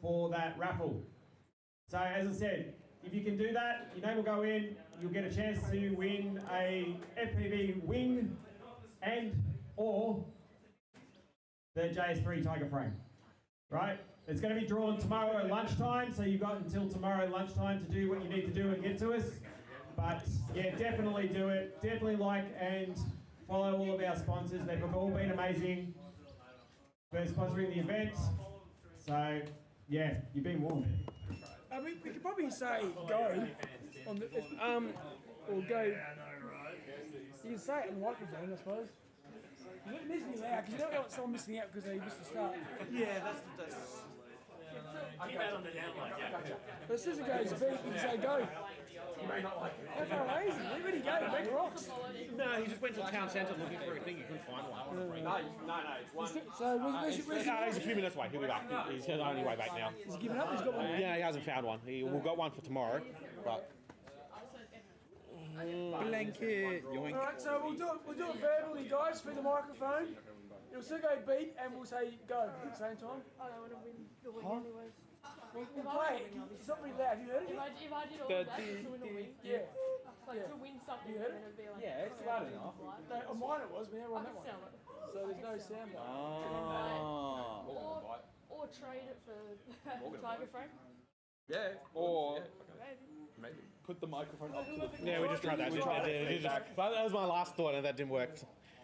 for that raffle. So as I said, if you can do that, your name will go in, you'll get a chance to win a FPV wing and or the JS3 Tiger frame, right? It's going to be drawn tomorrow at lunchtime, so you've got until tomorrow lunchtime to do what you need to do and get to us. But yeah, definitely do it. Definitely like and follow all of our sponsors. They've all been amazing for sponsoring the event. So yeah, you've been warned. We could probably say go on the or go. You can say it in the microphone, I suppose. It needs to be loud because you don't want someone missing out because they missed the start. Yeah, that's. Keep that on the down low, yeah. But as soon as it goes beep, you can say go. You may not like it. How far away is it? Where did he go? Big rocks. No, he just went to the town centre looking for a thing. He couldn't find one. No, it's one. So he's a few minutes away. He'll be back. He's on the way back now. He's given up. He's got one. Yeah, he hasn't found one. We've got one for tomorrow, but. Blanket. Yoink. Alright, so we'll do it verbally, guys, through the microphone. It'll still go beep and we'll say go at the same time. I don't want to win the win anyways. We'll play it. It's not really loud. Have you heard it? If I did all of that to win a win, Yeah. like to win something, then it'd be like. Yeah, it's loud enough. No, on mine it was, but now we're on that one. Sound it. So there's no sound. Or trade it for Tiger frame. Yeah. Or Maybe. Put the microphone up to the. yeah, we just tried that. But that was my last thought, and that didn't work.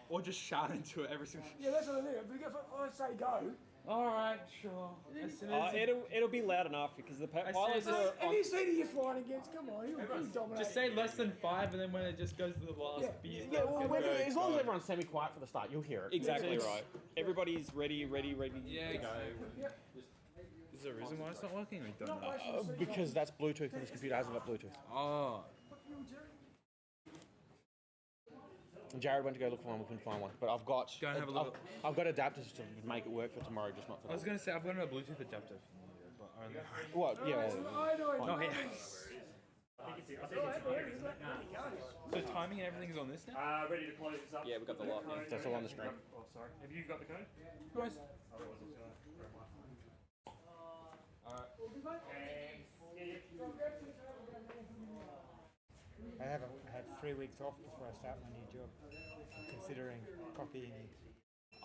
Or just shout into it every single. Yeah, that's what I do. If I say go. Alright, sure. As soon as It'll be loud enough because the pilots are Have you seen who you're flying against? Come on, you dominate. just say less than 5, and then when it just goes to the last beat. Yeah, well, as long as everyone's semi-quiet for the start, you'll hear it. exactly right. Everybody's ready Yeah, to go. Is there a reason why it's not working? We don't know. Because that's Bluetooth, and this computer hasn't got Bluetooth. Oh. Jared went to go look for one, we couldn't find one. But I've got Go and have a look. I've got adapters to make it work for tomorrow, just not I was today. gonna say I've got a Bluetooth adapter, but only. What? Yeah. I know. Oh yeah. So timing and everything is on this now. Ready to close this up? Yeah, we got the lock. That's all on the screen. Oh, sorry. Have you got the code? Guys. I haven't had 3 weeks off before I start my new job. I'm considering copying it.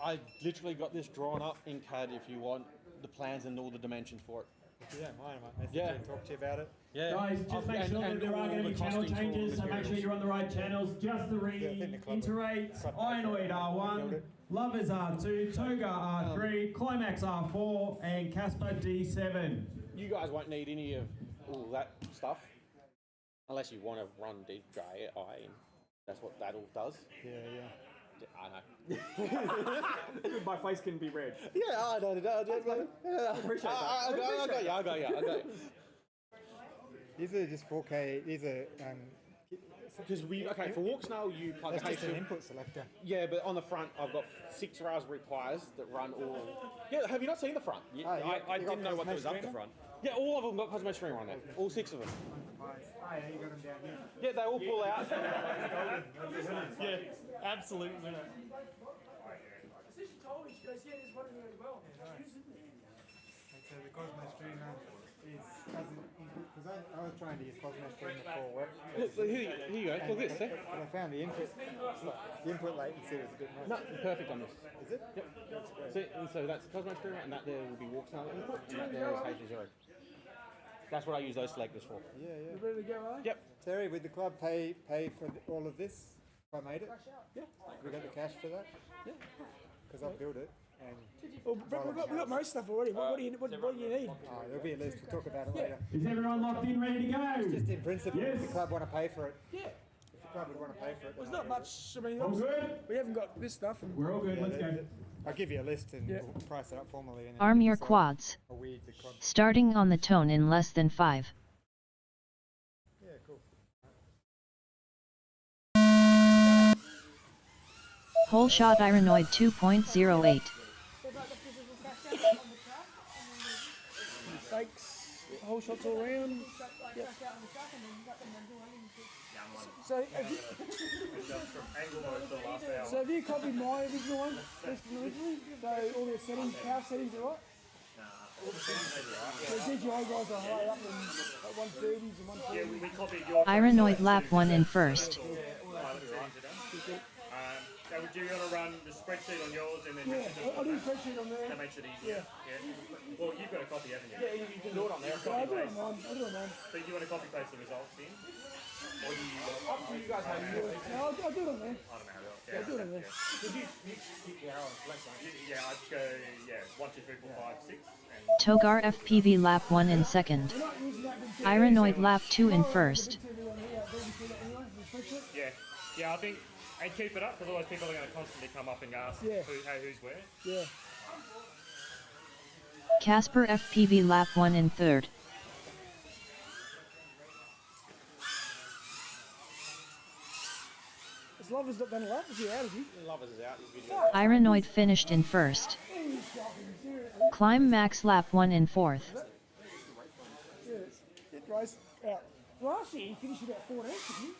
I literally got this drawn up in CAD if you want the plans and all the dimensions for it. If you don't mind, I might message Yeah. you and talk to you about it. Yeah. Guys, just make sure that there are going to be channel changes, so make sure you're on the right channels. Just to reiterate, Ironoid R1, Lovers R2, Toga R3, Climax R4, and Casper D7. You guys won't need any of all that stuff unless you want to run DJI. That's what that all does. Yeah. I know. My face can be red. Yeah, I know. I appreciate that. I got you. These are just 4K. These are Because for walk snail you plug that's a just an HDMI. input selector. Yeah, but on the front I've got 6 Raspberry Pis that run all. Yeah, have you not seen the front? Yeah, Oh, I you got didn't know what there was Cosmo up the Streamer? front. Yeah, all of them got Cosmo Streamer on there. All 6 of them. Oh yeah, you got them down here. Yeah, they all pull out. Yeah, absolutely. She told me, she goes, yeah, there's one in there as well. And so the Cosmo Streamer doesn't because I was trying to use Cosmo Streamer for work. Look, here you go. Look at this. But I found the input latency was a bit much. No, perfect on this. Is it? Yep. So that's Cosmo Streamer, and that there will be walk snail input, and that there is HD0. That's what I use those selectors for. Yeah. You ready to go, eh? Yep. Terry, would the club pay for all of this if I made it? Yeah. We got the cash for that? Yeah. Because I'll build it and Well, we've got most stuff already. What do you need? there'll be a list. We'll talk about it later. Is everyone locked in, ready to go? Just in principle, Yes. if the club want to pay for it. Yeah. If the club would want to pay for it. There's then not I'll much. I mean, All good? we haven't got this stuff. And We're all good, let's go. I'll give you a list and Yeah. we'll price it up formally. And then Arm you your decide quads. or weed the club. Starting on the tone in less than 5. Yeah, cool. Whole shot Ironoid 2.08. There's like the physical crash out on the track, and fakes, whole shots all around. then you like crash out on the track, and then you got the mental running. So have you copied my original one, listed originally? So all the settings, power settings are right? All the settings are right. CGI guys are high up in like 130s and 140s. Yeah, we copied your Irenoid lap 1 in first. So would you want to run the spreadsheet on yours and then I'll do a spreadsheet on there. that makes it easier? Yeah. Well, you've got a copy, haven't you? Yeah, you can do it on there. I'll do it on mine. I'll do it on mine. So you want to copy paste the results in? Or do you? Up to you guys how you do it. No, I'll do it on there. I don't know. I'll do it on there. Did you pick the arrow and select one? Yeah, I'd go 1, 2, 3, 4, 5, 6. And Togar FPV lap 1 in second. Irenoid lap 2 in first. yeah, I think. And keep it up, because otherwise people are going to constantly come up and ask who's where. Yeah. Casper FPV lap 1 in third. It's Lovers not done a lap. Is he out, is he? Lovers is out. Irenoid finished in first. Climb Max lap 1 in fourth. Yeah, it dries out. Last year he finished about 14th, didn't he?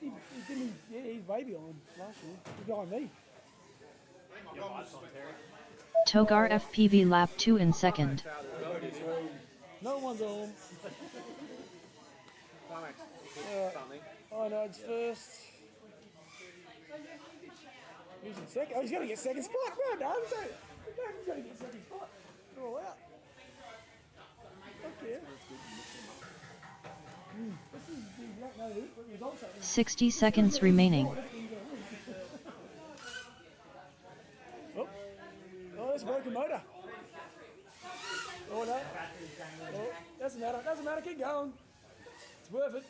He didn't, he's baby on last year. He's behind me. Togar FPV lap 2 in second. No one's on. Oh no, it's first. Who's in second? Oh, he's going to get second spot. Well done. He's going to get second spot. They're all out. Okay. 60 seconds remaining. Oh, that's a broken motor. Oh no. Oh, doesn't matter. Doesn't matter. Keep going. It's worth it.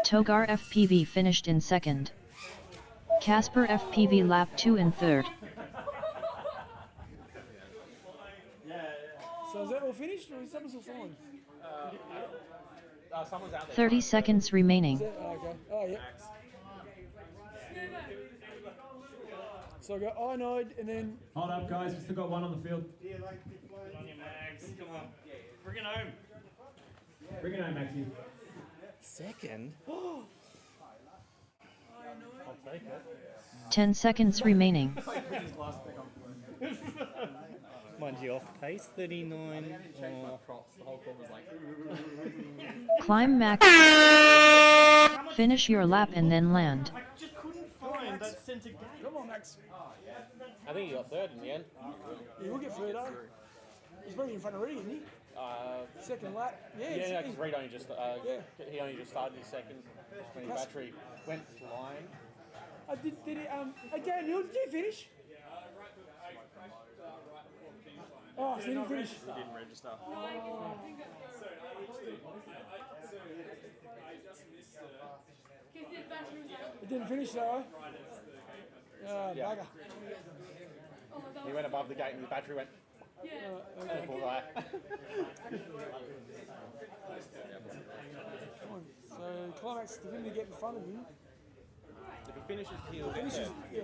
Togar FPV finished in second. Casper FPV lap 2 in third. So is that all finished or is someone still flying? Someone's out there. 30 seconds remaining. Oh, okay. Oh, yeah. So I go Irenoid and then... Hold up, guys. We've still got one on the field. Good on you, Max. Come on. Bring it home. Bring it home, Maxie. Second? 10 seconds remaining. Mind you, off pace, 39. Climb Max. Finish your lap and then land. I just couldn't find that centre gate. Come on, Max. I think you got third in the end. You will get third, eh? He's probably in front of Reedy, isn't he? Second lap. Yeah, because Reed only just he only just started his second when his battery went flying. Did he, hey Daniel, did you finish? Oh, so he didn't finish. He didn't register. It didn't finish though. Bugger. He went above the gate and his battery went. Poor guy. So Climax is going to get in front of you. If he finishes, he'll get there. Yeah.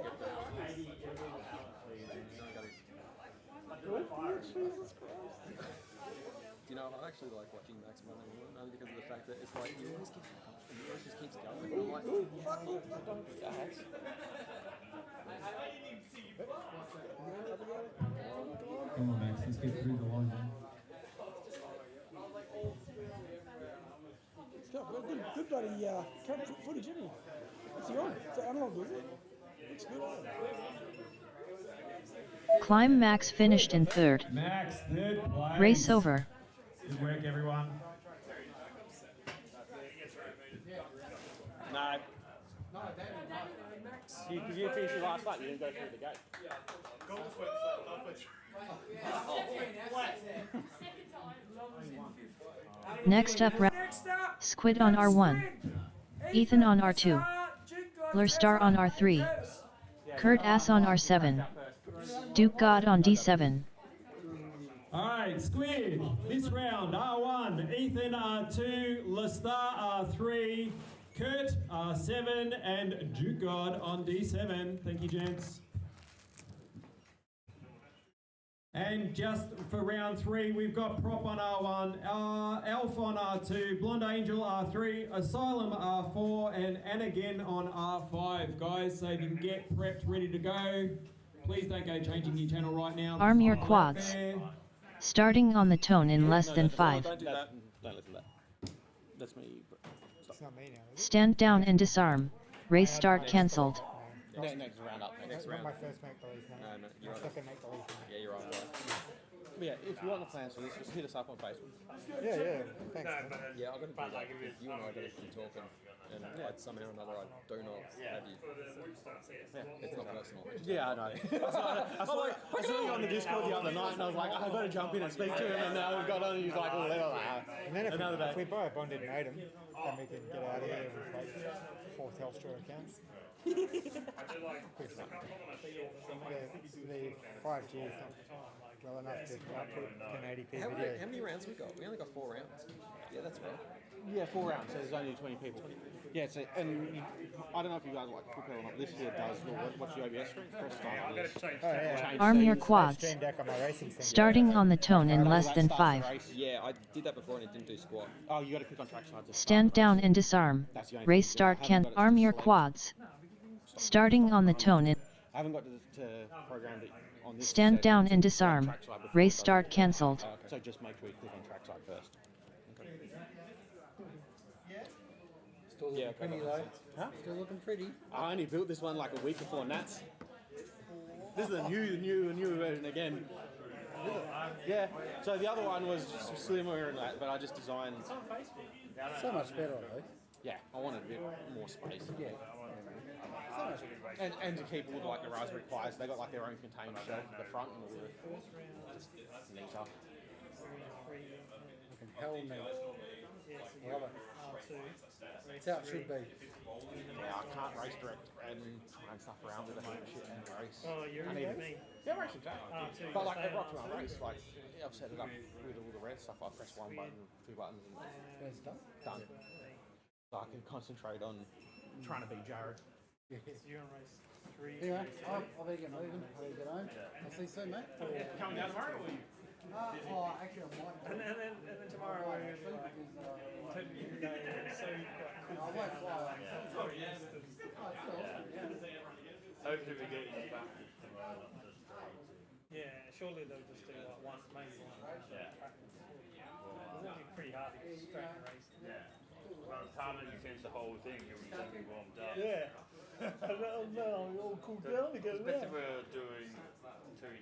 You know, I actually like watching Max run only because of the fact that it's like he always keeps he always just keeps going. I'm like, Come on, Max. Let's get through the line, man. Good bloody footage, isn't he? What's he on? Is that analog, is it? Looks good, isn't it? Climb Max finished in third. Max, third place. Race over. Good work, everyone. No. You finish your last lap, you didn't go through the gate. Next up, Squid on R1. Ethan on R2. Lurstar on R3. Kurt Ass on R7. Duke God on D7. Alright, Squid, this round, R1, Ethan R2, Lestar R3, Kurt R7, and Duke God on D7. Thank you, gents. And just for round 3, we've got Prop on R1, Elf on R2, Blonde Angel R3, Asylum R4, and Again on R5. Guys, so you can get prepped, ready to go. Please don't go changing your channel right now. Arm your quads. Starting on the tone in less than 5. Don't do that. Don't listen to that. That's me. It's not me now, is it? Stand down and disarm. Race start cancelled. Next round up. Next Not round. my first make believe now. No, you're My right. second make believe now. Yeah, you're right. But yeah, if you want the plans for this, just hit us up on Facebook. Yeah. Thanks. man. Yeah, I've got to do that because you and I got to keep talking, and somehow or another I do not have you. It's not personal. Yeah, I know. I saw you on the Discord the other night, and I was like, I've got to jump in and speak to him, and now we've got on, and he's like, oh, And then another day. if we buy a bonded modem, then we can get out of here with like 4 Telstra accounts. The 5G is not well enough to output 1080p How video. many rounds we got? We only got 4 rounds. Yeah, that's right. Yeah, 4 rounds, so there's only 20 people. Yeah, so, and I don't know if you guys like football or not, this here does, what's your OBS screen? Press start on this. Change Arm your settings. quads. Stream Deck on my racing sim. Starting on the tone in less than That starts 5. the race. Yeah, I did that before and it didn't do squat. Oh, you got to click on trackside. to Stand start the down race. and disarm. That's the only Race thing. start I can haven't got it to arm your select. quads. Starting on the tone in. I haven't got to program it on this. Stand setting down to and select disarm. trackside before Race it does start it. cancelled. So just make sure you click on trackside first. Still looking pretty though. Huh? Still looking pretty. I only built this one like a week before Nats. This is a new version again. Yeah. So the other one was slimmer and that, but I just designed. So much better though. Yeah, I wanted a bit more space. Yeah. So much better. And to keep all the, like the Raspberry Pis, they got like their own contained shelf at the front and all the just neater. Looking hell neat. Love it. That's how it should be. Yeah, I can't race direct and try and stuff around with it and shit and race. Oh, you're I need with me. Yeah, racing track. So But you're like staying every on time I race, like I've set it up with all the red stuff. I press 1 button, 2 buttons, and That's done. done. So I can concentrate on trying to beat Jared. So you're on race 3. Anyway, I better get moving. I better get home. I'll see you soon, mate. Coming down tomorrow, or you? Actually, I might. And then tomorrow we're going to take the day so I won't fly. hopefully we get you back. Yeah, surely they'll just do like one, maybe one. It'll be pretty hard to get straight in racing. By the time that you finish the whole thing, you'll be warmed up. Yeah. No, we all cool down again. Especially if we're doing 2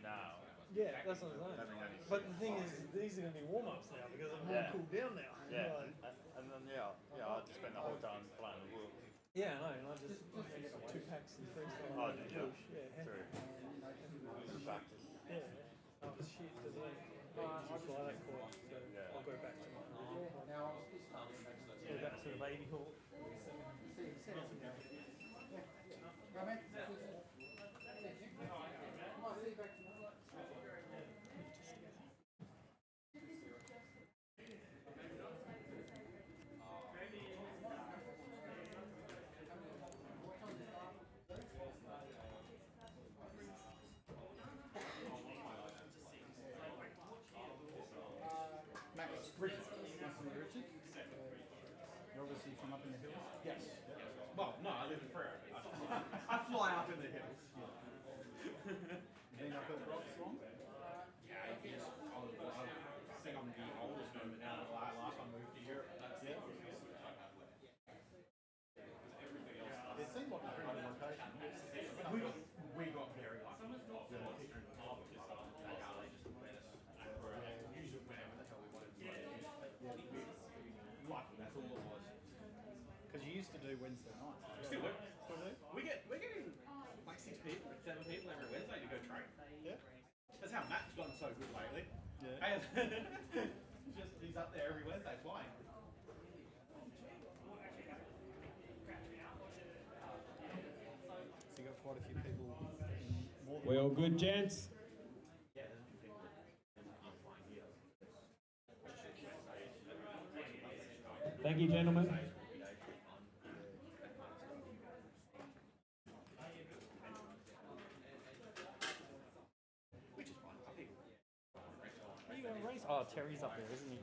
now. Yeah, that's what I'm saying. But the thing is, these are going to be warm-ups now because I'm more cooled down now. Yeah, Like, and then I just spend the whole time playing the wheel. yeah, I know. I just 2 packs and freestyle. Oh, and did you? push. Yeah. True. Practice. Yeah. Oh, shit. Today. I fly that course, so I'll go back to my original. Go back to the baby hawk. Richard? You're obviously from up in the hills? Yes. Well, no, I live in Freo. I fly up in the hills. Been up at Rocks long? Yeah, I think I'm the oldest member now. Last I moved to Europe. That's it. It seemed like a pretty good location. We got very lucky. Usually whenever the hell we wanted to do. Lucky, that's all it was. Because you used to do Wednesday nights. Still do. We're getting like 6 people, 7 people every Wednesday to go train. Yeah. That's how Matt's gotten so good lately. Yeah. He's up there every Wednesday flying. So you got quite a few people in more than We all good, gents? Thank you, gentlemen. Are you going to race? Oh, Terry's up there, isn't he?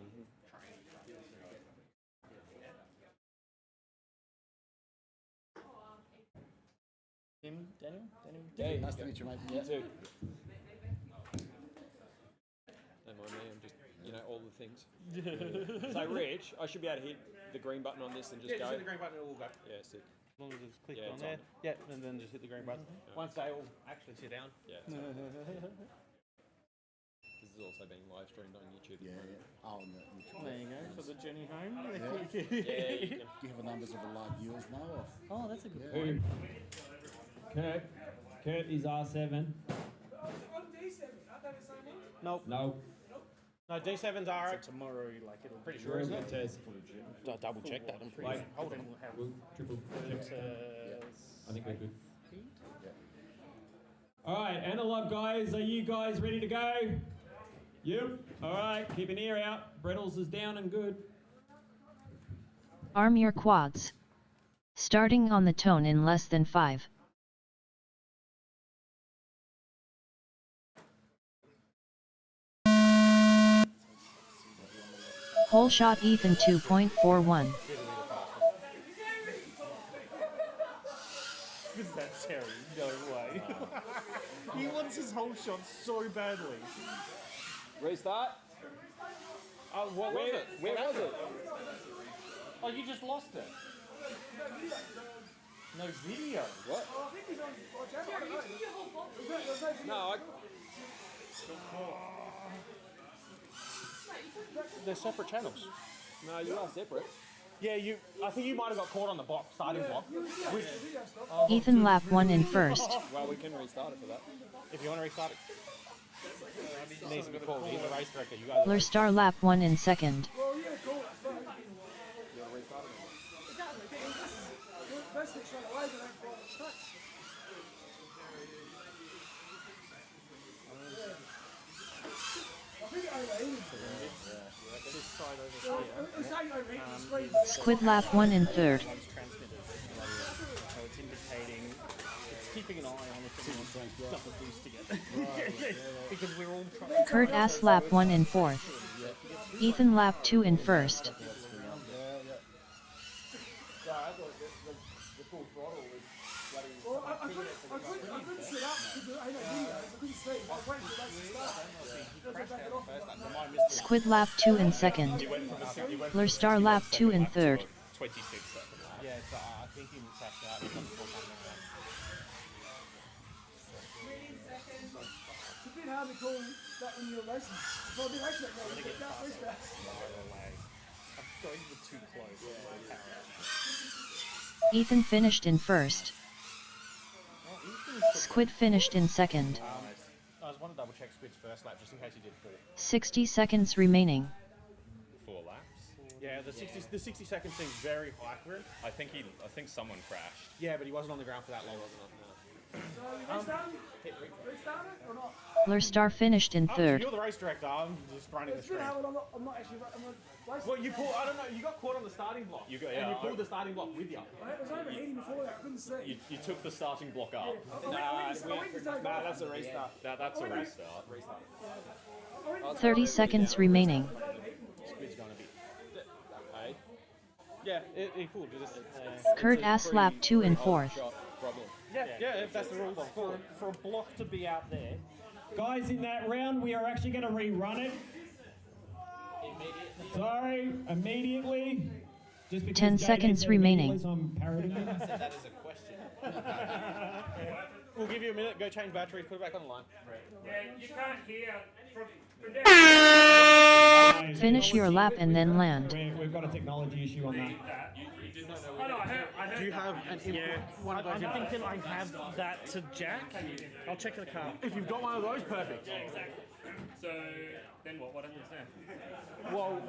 Hey, nice to meet you, mate. You too. Don't mind me, I'm just, all the things. So, Rich, I should be able to hit the green button on this and just go. Just hit the green button and it will go. Yeah, sick. As long as it's clicked Yeah, on it's there. on. Yeah, and then just hit the green button. Once they all actually sit down. Yeah. This is also being live streamed on YouTube. Yeah, yeah. Oh, no, YouTube. There you go, for the journey home. Yeah, you can give the numbers of the live viewers now. Or? Oh, that's a good Who? Kurt. Kurt is R7. On D7, aren't they the same one? Nope. No. No, D7's are So tomorrow, like it'll pretty sure, isn't it? Test. I'll double check that. I'm pretty Like, sure. Hold on. We'll have Triple check. I think we're good. Yeah. Alright, analog guys, are you guys ready to go? Yep. Alright, keep an ear out. Brettles is down and good. Arm your quads. Starting on the tone in less than 5. Hole shot Ethan 2.41. Is that Terry? No way. He wants his whole shot so badly. Restart. Oh, what was it? Where was it? Oh, you just lost it. No video. What? I think he's on. No, They're separate channels. no, you are separate. Yeah, I think you might have got caught on the block, starting block. Ethan lap 1 in first. Well, we can restart it for that. If you want to restart it. It needs to be called. He's the race director. You guys. Blur star lap 1 in second. Well, yeah, cool. Best thing straight away, but don't fall on the track. I think it overheated. This side over here. It was saying overheated the screen. Squid lap 1 in third. One's transmitted. So it's indicating, it's keeping an eye on if anyone's got the boost together. Because we're all trying. Kurt S lap 1 in fourth. Ethan lap 2 in first. Well, I couldn't sit up because I couldn't see. I was waiting for that to start. Back it off. Squid lap 2 in second. Blur star lap 2 in third. 26 seconds. Yeah, so I think he crashed out. He's on the floor coming around. It's a bit hard to call that when you're racing. If I've been racing that way, you get that race back. I'm going too close. Ethan finished in first. Squid finished in second. I just want to double check Squid's first lap just in case he did 4. 60 seconds remaining. 4 laps. Yeah, the 60 seconds seems very high for him. I think someone crashed. Yeah, but he wasn't on the ground for that long, wasn't it? So you restart it or not? Blur star finished in third. You're the race director. I'm just running the It's been stream. hard, I'm not actually racing. Well, you pulled. I don't know. You got caught on the starting block. You got- and yeah, you pulled the starting block with you. It was overheating before that, I couldn't see. You took the starting block up. I went to take off. That's a restart. That's a restart. 30 seconds remaining. Squid's gonna be. Okay. Yeah, he pulled. Kurt S lap 2 in fourth. Yeah, if that's the rules. For a block to be out there. Guys, in that round, we are actually going to rerun it. Sorry, immediately. Just because 10 Jade seconds said remaining. immediately, so I'm parodying him. That is a question. We'll give you a minute. Go change batteries. Put it back on the line. Yeah, you can't hear from Finish your lap and then land. We've got a technology issue on that. Do you have an input? One of those I'm thinking I have that to Jack. I'll check the car. If you've got one of those, perfect. Yeah, exactly. So then what happens now? Well,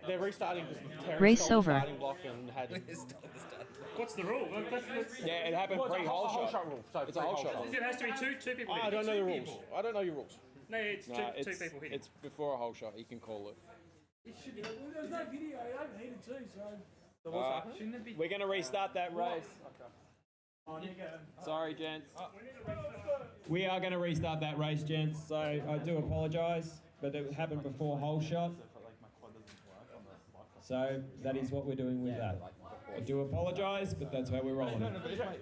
they're restarting because Terry Race stole over. the starting block and had. What's the rule? Yeah, it happened Well, it's a pre-hole whole shot. shot rule. So It's a whole shot. It has to be two people. I don't know the rules. I don't know your rules. No, it's No, two it's people hitting. it's before a whole shot. You can call it. There's no video, it overheated too, so. We're gonna restart that race. Sorry, gents. We are going to restart that race, gents, so I do apologise, but it happened before hole shot. So that is what we're doing with that. I do apologise, but that's how we're rolling. No, but if I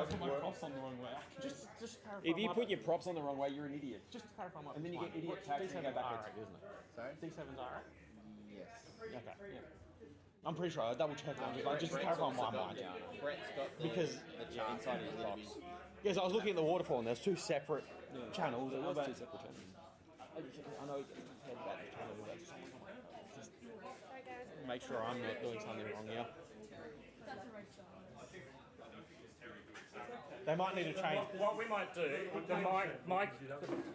put my props on the wrong way, just clarify. If you put your props on the wrong way, you're an idiot. Just to clarify my And then you get idiot tax and go backwards. isn't it? Sorry? D7's alright? Yes. Okay, yeah. I'm pretty sure, I double checked that, but just to clarify on my mind. Brett's got the, Because inside his box. Yes, I was looking at the waterfall and there's two separate channels. There was but- two separate channels. I know he's head about the channel, but just make sure I'm not doing something wrong here. They might need to change. What we might do, the mic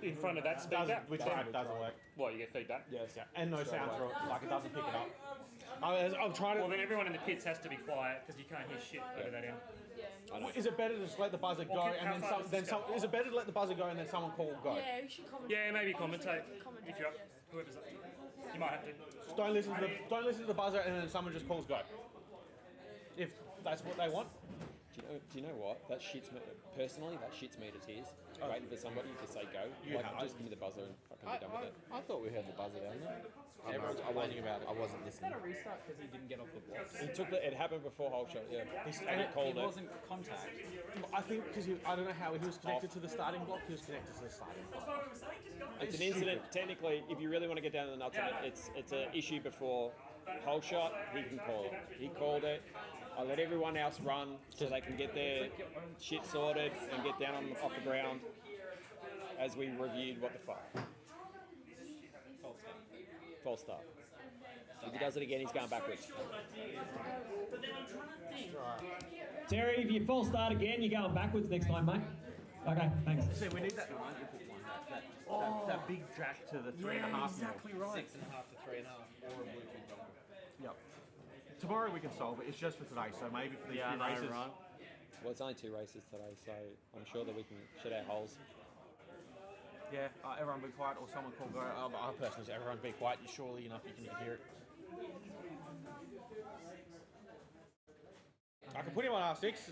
in front of that speaker, Which doesn't work. what, you get feedback? Yes, yeah. And no sound through it, like it doesn't pick it up. I'm trying to. Well, then everyone in the pits has to be quiet because you can't hear shit over that end. Is it better to just let the buzzer go and then is it better to let the buzzer go and then someone call go? Yeah, we should commentate. Yeah, maybe commentate if you're up. Whoever's up. You might have to. Don't listen to the buzzer and then someone just calls go. If that's what they want. Do you know what? That shits me. Personally, that shits me to tears. Waiting for somebody to say go. Just give me the buzzer and fucking be done with it. I thought we heard the buzzer down there. Everyone's complaining about it. I wasn't listening. Is that a restart because he didn't get off the blocks? It happened before whole shot. Yeah. And it wasn't contact. I think because I don't know how he was connected to the starting block. He was connected to the starting block. It's an incident. Technically, if you really want to get down to the nuts of it, it's an issue before whole shot. He can call it. He called it. I let everyone else run so they can get their shit sorted and get down off the ground as we reviewed what the fuck. False start. If he does it again, he's going backwards. Terry, if you false start again, you're going backwards next time, mate. Okay, thanks. See, we need that line input one. That big jack to the 3.5 mil. Exactly right. 6.5 to 3.5 or a Bluetooth dongle. Yep. Tomorrow we can solve it. It's just for today, so maybe for these few races. Well, it's only 2 races today, so I'm sure that we can shit our holes. Yeah, everyone be quiet or someone call go. I personally say everyone be quiet. Surely enough you can hear it. I can put him on R6.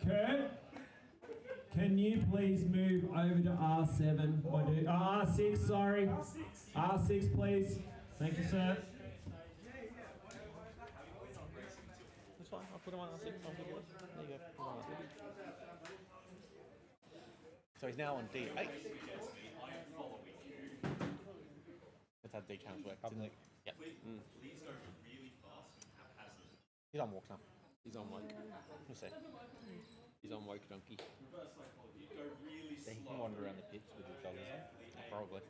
Kurt, can you please move over to R7, my dude? R6, sorry. R6, please. Thank you, sir. That's fine. I'll put him on R6. There you go. Put him on R6. So he's now on D8. That's how D channels work. Public. Yep. He's on walks now. He's on woke. We'll see. He's on woke donkey. So he can wander around the pits with his goggles on. Probably.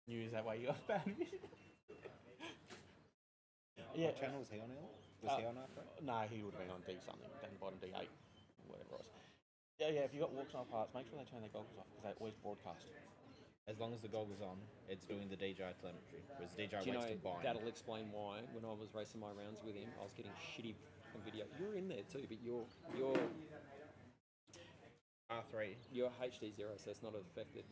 You use that way you got bad vision. Yeah. What channel was he on earlier? Was he on after? No, he would have been on D something, then bottom D8, whatever it was. Yeah, if you got walks on parts, make sure they turn their goggles off because they always broadcast. As long as the goggles on, it's doing the DJI telemetry. Whereas DJI Do you waits know, to bind. that'll explain why when I was racing my rounds with him, I was getting shitty fucking video. You're in there too, but you're R3. You're HD0, so it's not affected.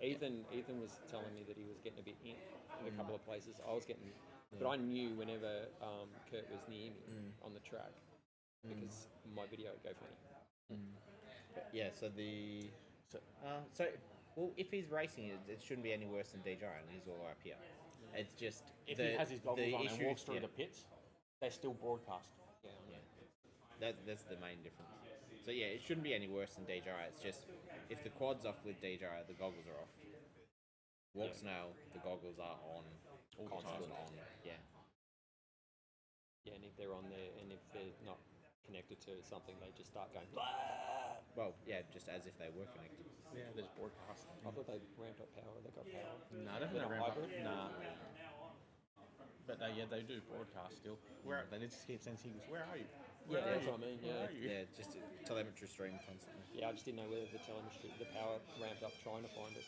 Ethan was telling me that he was getting a bit in a couple of places. I was getting, but I knew whenever Kurt was near me on the track because my video would go funny. But yeah, well, if he's racing it, it shouldn't be any worse than DJI, and he's all up here. It's just if he has his goggles on and walks through the pits, they're still broadcast. Yeah, that's the main difference. So yeah, it shouldn't be any worse than DJI. It's just if the quad's off with DJI, the goggles are off. Walk snail, the goggles are on, constant on. Yeah. Yeah, and if they're on there, and if they're not connected to something, they just start going. Well, yeah, just as if they were connected. Yeah, they're just broadcasting. I thought they ramped up power. They got power. No, I don't think they ramp up. Nah. But they do broadcast still. They just keep sending signals. Where are you? That's what I mean. Where are you? Yeah, just telemetry stream constantly. Yeah, I just didn't know whether the telemetry, the power ramped up trying to find it,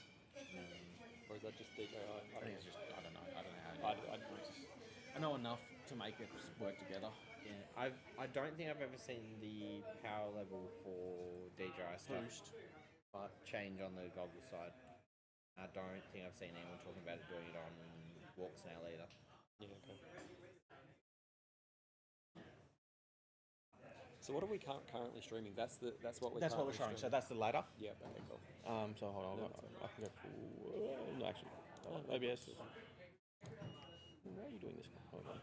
or is that just DJI? I think it's just I don't know how. I know enough to make it work together. Yeah, I don't think I've ever seen the power level for DJI stuff but change on the goggle side. I don't think I've seen anyone talking about it doing it on walk snail either. Yeah, okay. So what are we currently streaming? That's what we're. That's what we're showing. So that's the ladder. Yeah. Okay. Cool. So hold on. I can go full. No, actually, ABS. Why are you doing this? Hold on.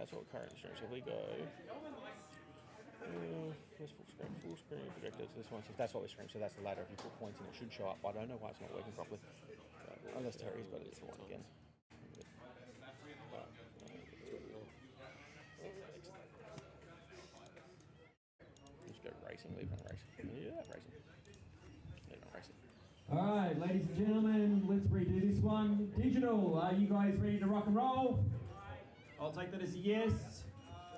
That's what we're currently showing. So if we go. Where's full screen projectors? This one. So that's what we're streaming. So that's the ladder. If you put points in, it should show up. I don't know why it's not working properly. Unless Terry's got it for one again. Just go racing. Leave on racing. Yeah, racing. Leave on racing. All right, ladies and gentlemen, let's redo this one. Digital, are you guys ready to rock and roll? I'll take that as a yes.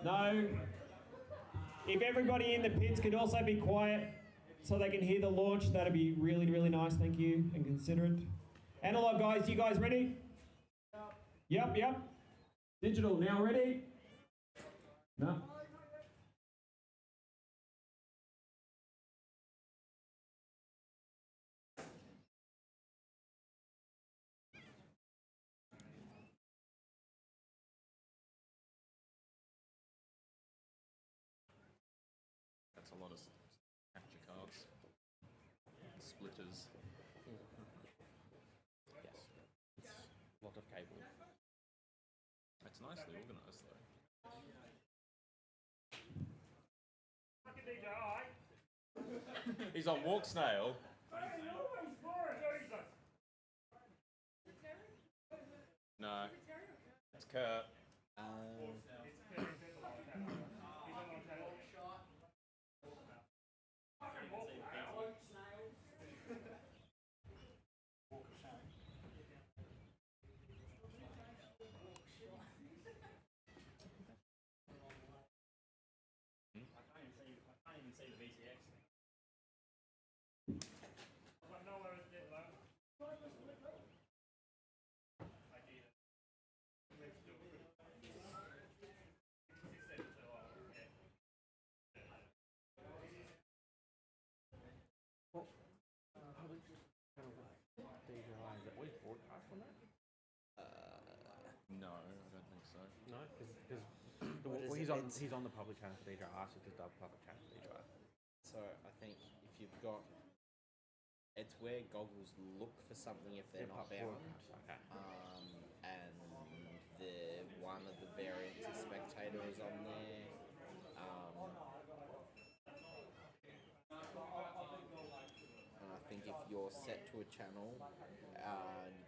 No. If everybody in the pits could also be quiet so they can hear the launch, that'd be really, really nice. Thank you and considerate. Analog guys, you guys ready? Yep. Digital, now ready? No. That's a lot of capture cards, splitters. Yes. It's a lot of cable. It's nicely organised though. He's on walk snail. No, it's Kurt. No, I don't think so. No, because he's on the public channel for DJI, so it's the public channel for DJI. So I think if you've got, it's where goggles look for something if they're not bound. Okay. And the one of the variants of spectator is on there. And I think if you're set to a channel and you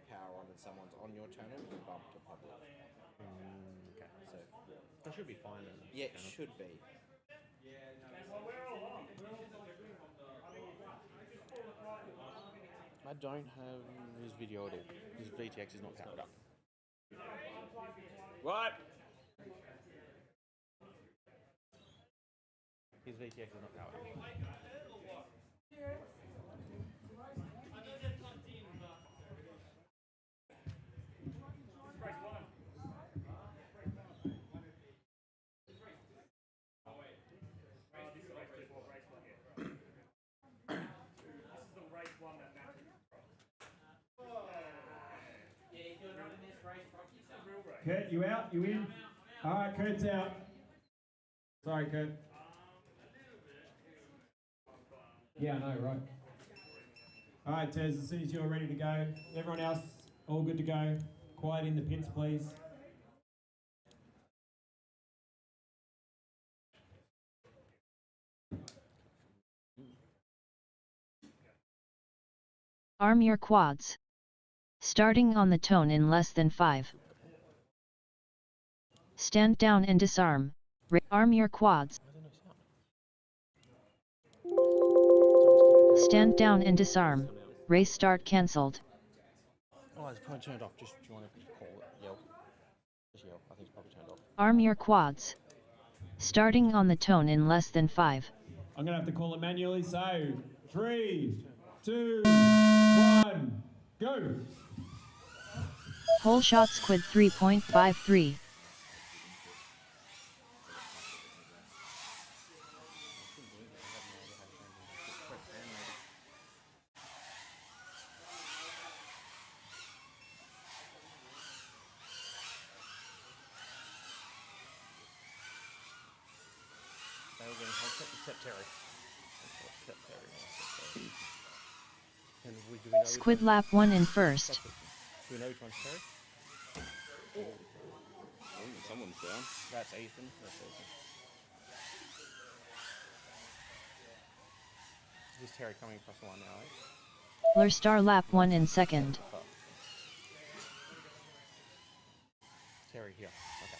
power on and someone's on your channel, you bump to public. Okay. So That should be fine. yeah, it should be. I don't have his video at all. His VTX is not powered up. What? His VTX is not powered up. Kurt, you out? You in? All right, Kurt's out. Sorry, Kurt. Yeah, I know, right? All right, Tez, as soon as you're ready to go, everyone else, all good to go. Quiet in the pits, please. Arm your quads. Starting on the tone in less than 5. Stand down and disarm. Arm your quads. Stand down and disarm. Race start cancelled. Oh, it's probably turned off. Just, do you want to call it? Yell. Just yell. I think it's probably turned off. Arm your quads. Starting on the tone in less than 5. I'm going to have to call it manually, so 3, 2, 1, go! Whole shot squid 3.53. Except Terry. Except Terry. And do we know Squid lap 1 in first. Do we know which one's Terry? Someone's down. That's Ethan. That's Ethan. Is Terry coming across the line now, eh? Lurstar lap 1 in second. Terry here. Okay.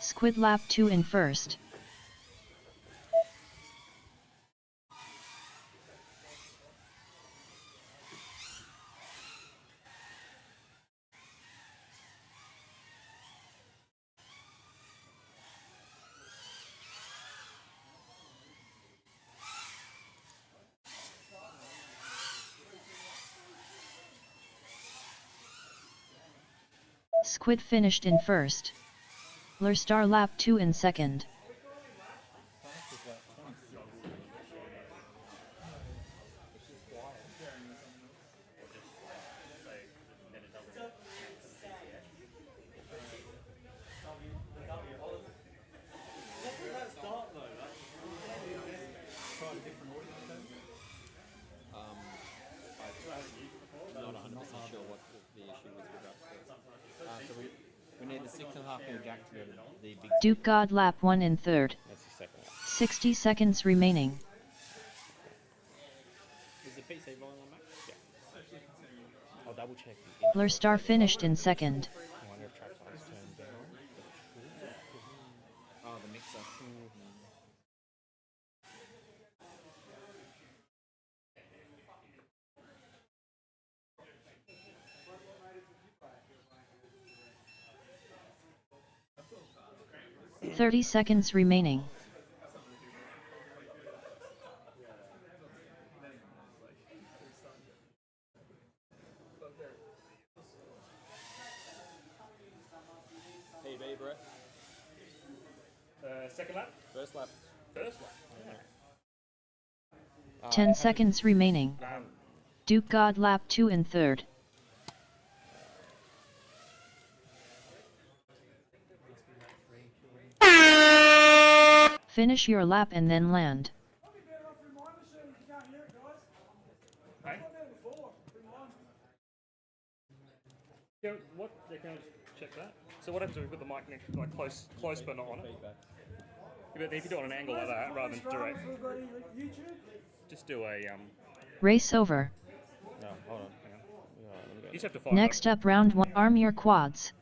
Squid lap 2 in first. Squid finished in first. Lurstar lap 2 in second. I'm not 100% sure what the issue was with that. So we need the 6.5 mil jack to go to the big. Duke God lap 1 in third. That's the second one. 60 seconds remaining. Is the PC volume on max? Yeah. I'll double check. Lurstar finished in second. I wonder if track time's turned down. Oh, the mixer. 30 seconds remaining. PB, Brett. Second lap? First lap. First lap. 10 seconds remaining. Duke God lap 2 in third. Finish your lap and then land. Hey? Yeah, what? Yeah, can I just check that? So what happens if we put the mic next, like close but not on it? Yeah, but if you do it on an angle like that rather than direct, just do a Race over. No, hold on. Hang on. Yeah, You just have to find Next up round 1. Arm your quads.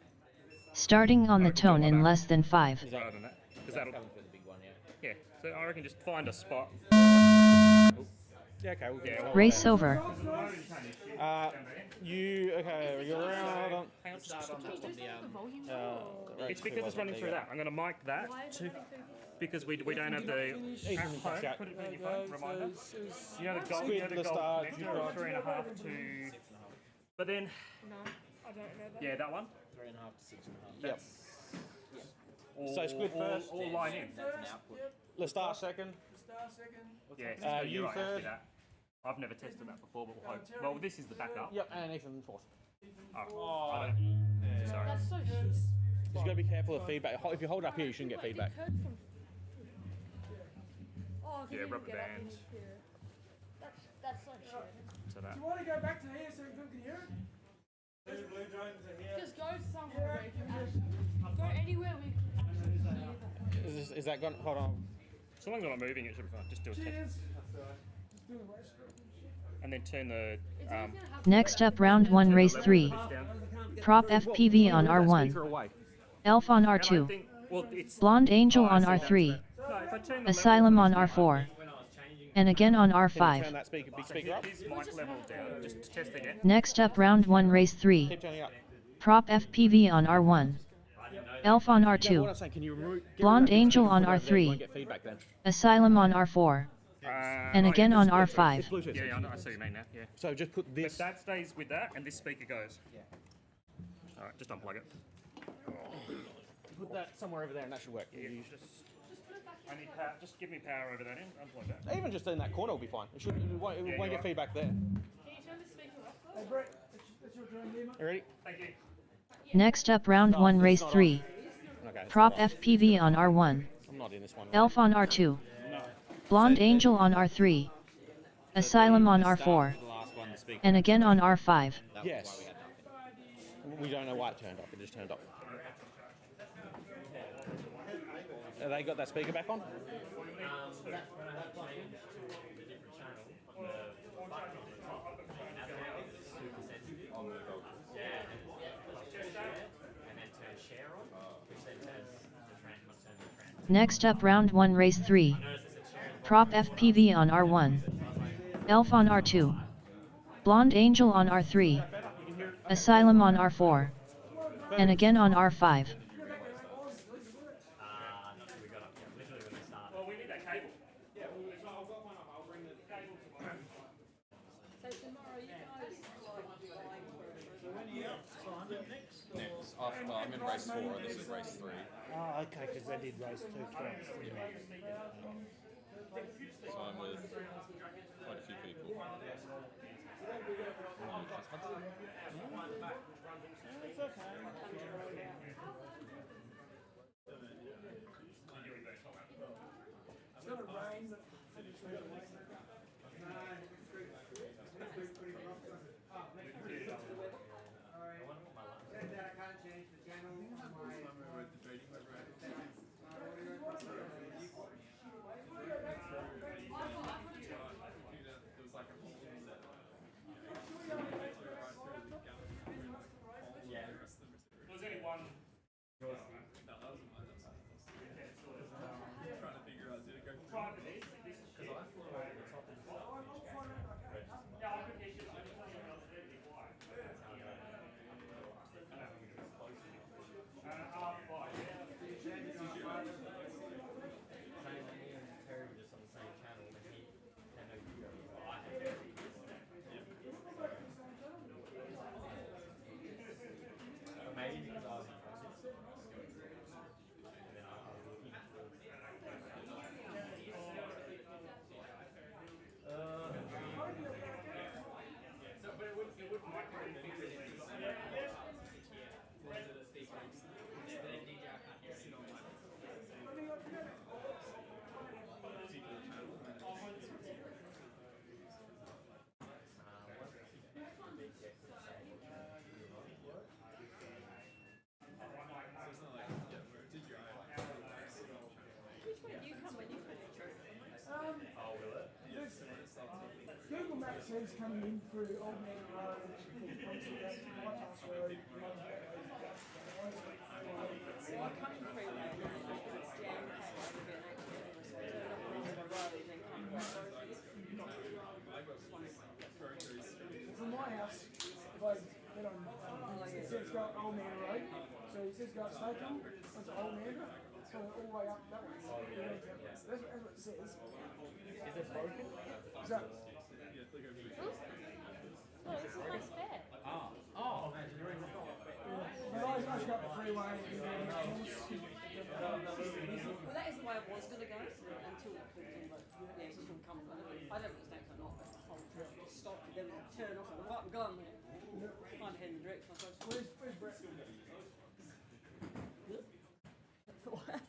Starting on the tone in less than 5. Rather than that, because that'll. Yeah, so I reckon just find a spot. Yeah, okay, we'll get Race over. Okay, you're around. Hold on. Hang on, it's because it's running through that. I'm going to mic that to, because we don't have the phone. Put it in your phone. Reminder. You know the goal. You know the goal connector. 3.5 to. But then. No, I don't know that. Yeah, that one. 3.5 to 6.5. Yep. All, So Squid first. All line in. Let's start second. Yeah, so you you're right, third. do that. I've never tested that before, but we'll hope. Well, this is the backup. Yep, and Ethan fourth. Oh, I don't. Sorry. That's so shit. You've got to be careful of feedback. If you hold up here, you shouldn't get feedback. Oh, Yeah, rubber band. That's so shit. So that. Do you want to go back to here so you can hear it? Just go somewhere where you can actually, go anywhere we can actually hear that. Is that gone? Hold on. So long as I'm not moving, it should be fine. Just do a test. Cheers. And then turn the. Next up round 1 race 3. Prop FPV on R1. Elf on R2. Blonde Angel on R3. Asylum on R4. And again on Turn R5. that speaker, big speaker up. His mic level down. Just test again. Next up round 1 race 3. Keep turning up. Prop FPV on R1. Elf on Yeah, what I'm R2. saying, can you get Blonde rid of that Angel big on speaker over there? You R3. won't get feedback then. Asylum on R4. And again on It's R5. Bluetooth. Yeah, I know. I see what you mean now. Yeah. So just put But this. that stays with that, and this speaker goes. Yeah. All right, just unplug it. Put that somewhere over there, and that should work. Yeah, I need power. Just give me power over that end. Unplug that. Even just in that corner will be fine. It won't you get are. feedback there. Can you turn the speaker off though? Hey, Brett, it's You ready? Thank you. Next up, round 1, race 3. Okay, it's Prop not on. FPV on R1. I'm not in this one. Elf on R2. Blonde Angel on R3. Asylum on R4. And again on R5. Yes. We don't know why it turned off. It just turned off. Have they got that speaker back on? Next up, round 1, race 3. Prop FPV on R1. Elf on R2. Blonde Angel on R3. Asylum on R4. And again on R5. Well, we need that cable. Next. Well, I'm in race 4, this is race 3. Oh, okay, because they did race 2 twice. So I'm with quite a few people. It's okay. It's gonna rain. There's only one. Google Maps says coming in through Old Man Road, Bypass Road, Well, coming through there, it's down from my house, if I get on, it says go Old Man Road, so it says go up Stacom, onto Old Man, so all the way up that way. That's what it says. Is it broken? Is that? Oh, this is my spare. Oh. I go up the freeway and do Well, that is the way I was going to go until it's just from coming. I don't know if it's next or not, but the whole trip just stopped and then turn off and I'm going there. Trying to head in the direction I suppose. Where's Brett? What?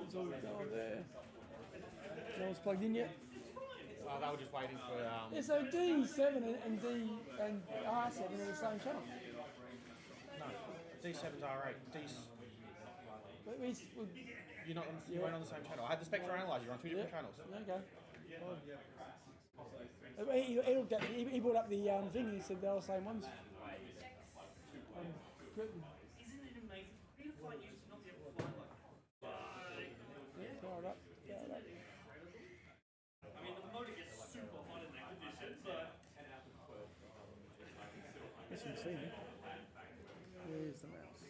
It's all going there. No one's plugged in yet? they were just waiting for. Yeah, so D7 and D and R7 are the same channel. No, D7's R8. You're not. You weren't on the same channel. I had the spectral analyzer. You're on two different channels. Okay. He brought up the thing. He said they were the same ones. Isn't it amazing? Being a flight used to not be able to fly like Power it up. I mean, the motor gets super hot in that condition, but. This one's seen it. Where's the mouse?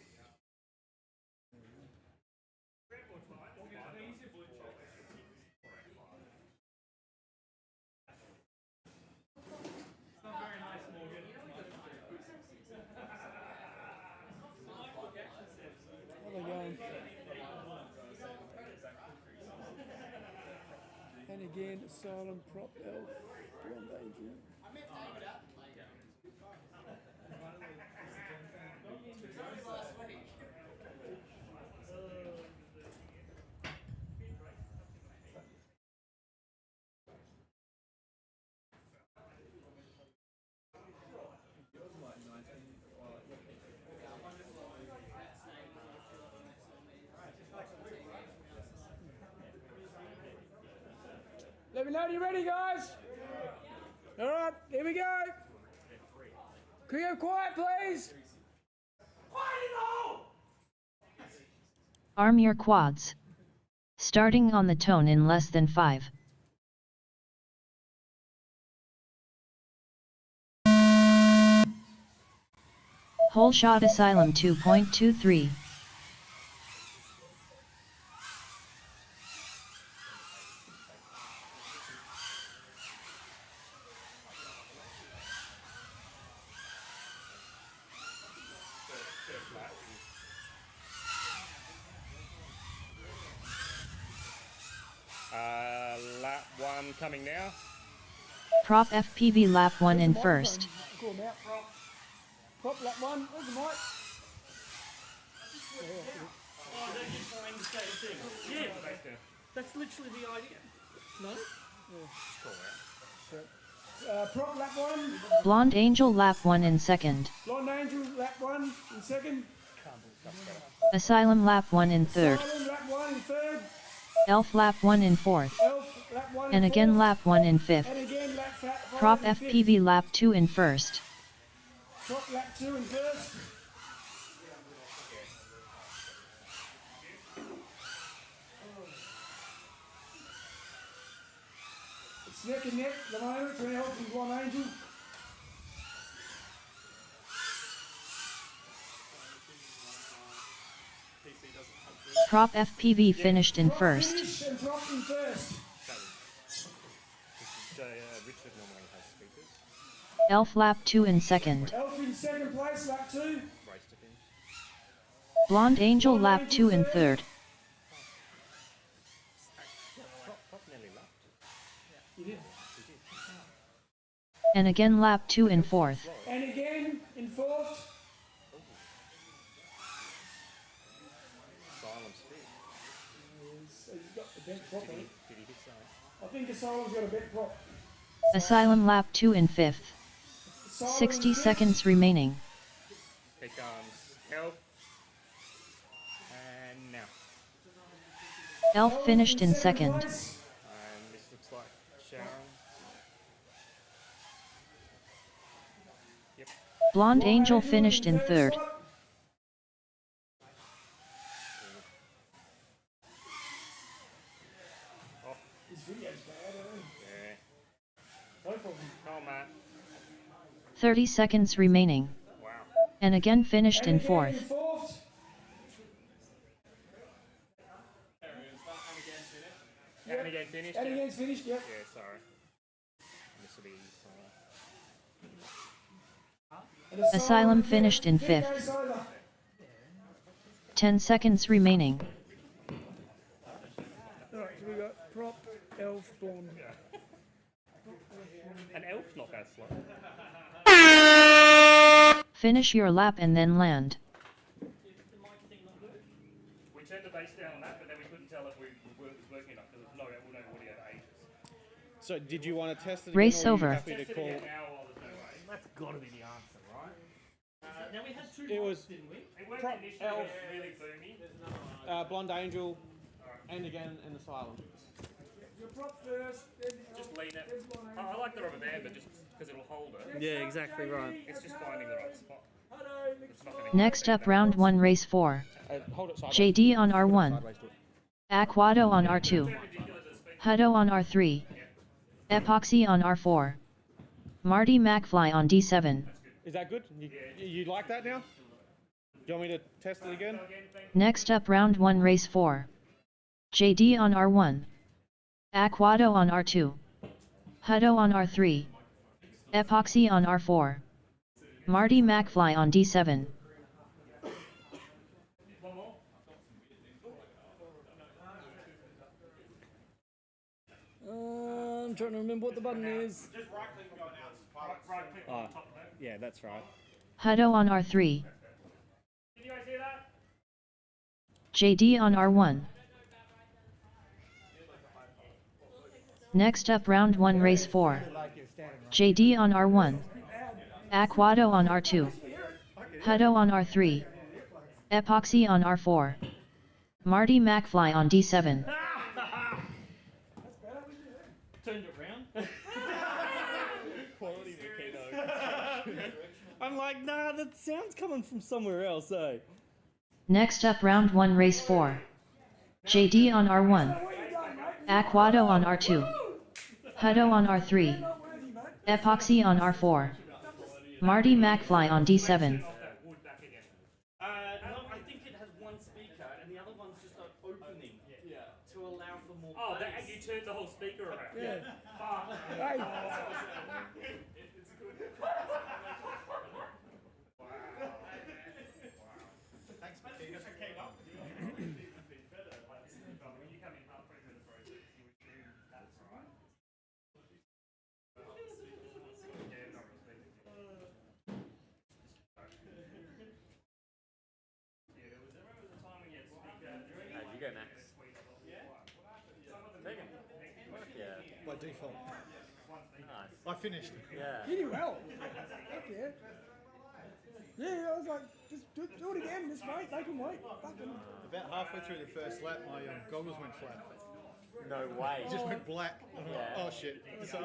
And again, Asylum, Prop, Elf, Blonde Angel. Let me know when you're ready, guys. All right, here we go. Can you go quiet, please? Arm your quads. Starting on the tone in less than 5. Whole shot Asylum 2.23. Lap 1 coming now. Prop FPV lap 1 in first. Cool, Matt. Prop lap 1. Where's the mic? Oh, they're just trying to say the thing. Yeah, that's literally the idea. No? Yeah. Prop lap 1. Blonde Angel lap 1 in second. Blonde Angel lap 1 in second. Asylum lap 1 in third. Asylum lap 1 in third. Elf lap 1 in fourth. Elf lap 1 in And again fourth. lap 1 in fifth. And again lap 5 Prop in fifth. FPV lap 2 in first. Prop lap 2 in first. It's neck and neck at the moment between Elf and Blonde Angel. Prop FPV finished in first. Finish and drop in first. Richard normally has speakers. Elf lap 2 in second. Elf in second place, lap 2. Race to finish. Blonde Angel lap 2 in third. Prop nearly lapped. You did. And again lap 2 in fourth. And again in fourth. Silence fit. He's got the bent prop on it. Did he hit something? I think Asylum's got a bent prop. Asylum lap 2 in fifth. Asylum 60 in fifth. seconds remaining. Here comes Elf. And now. Elf finished in second. And this looks like Sharon. Yep. Blonde Angel finished in third. His video's bad, isn't Yeah. it? Both of them. Come on, Matt. 30 seconds remaining. Wow. And again finished in And again fourth. in fourth. And again finished. And yeah. again's finished, yep. Yeah, sorry. This will be And Asylum finished in fifth fifth. goes over. 10 seconds remaining. Alright, so we got Prop, Elf, Blonde. An Elf's not that slow. Finish your lap and then land. We turned the bass down on that, but then we couldn't tell if we was working enough because no audio ages. So did you want to test it Race again, or are you over. happy to call? That's got to be the answer, right? Now we had two It was didn't we? It went Prop initially Elf, really boomy. Blonde Angel, and again in the Asylum. Your prop first, then Just lean it. I like the rubber band, but just because it'll hold it. Yeah, exactly right. It's just finding the right spot. Next up, round 1, race 4. Hold it sideways. JD on R1. Sideways to it. Aquado on R2. Hutto on R3. Epoxy on R4. Marty McFly on D7. Is that good? You like that now? Do you want me to test it again? Next up, round 1, race 4. JD on R1. Aquado on R2. Hutto on R3. Epoxy on R4. Marty McFly on D7. I'm trying to remember what the button is. Just right click and go announce. Oh, yeah, that's right. Hutto on R3. Can you guys hear that? JD on R1. Next up, round 1, race 4. JD on R1. Aquado on R2. Hutto on R3. Epoxy on R4. Marty McFly on D7. Turned it round. Quality Makino. I'm like, nah, that sound's coming from somewhere else, eh? Next up, round 1, race 4. JD on R1. Aquado on R2. Hutto on R3. Epoxy on R4. Marty McFly on D7. No, I think it has one speaker and the other one's just an opening to allow for more Oh, bass. and you turned the whole speaker around. Yeah. Fuck. Hey. Thanks, Makino. Came up. You come in half 20 minutes early, you would do that's right. Yeah, not really speaking. Yeah, there was a time when you had speaker. Hey, you go next. Take it. Fuck yeah. By default. Nice. I finished. Yeah. You did well. Fuck yeah. Yeah, I was like, just do it again, just wait, make him wait. Fucking. About halfway through the first lap, my goggles went flat. No way. It just went black. I'm like, Yeah. oh shit. So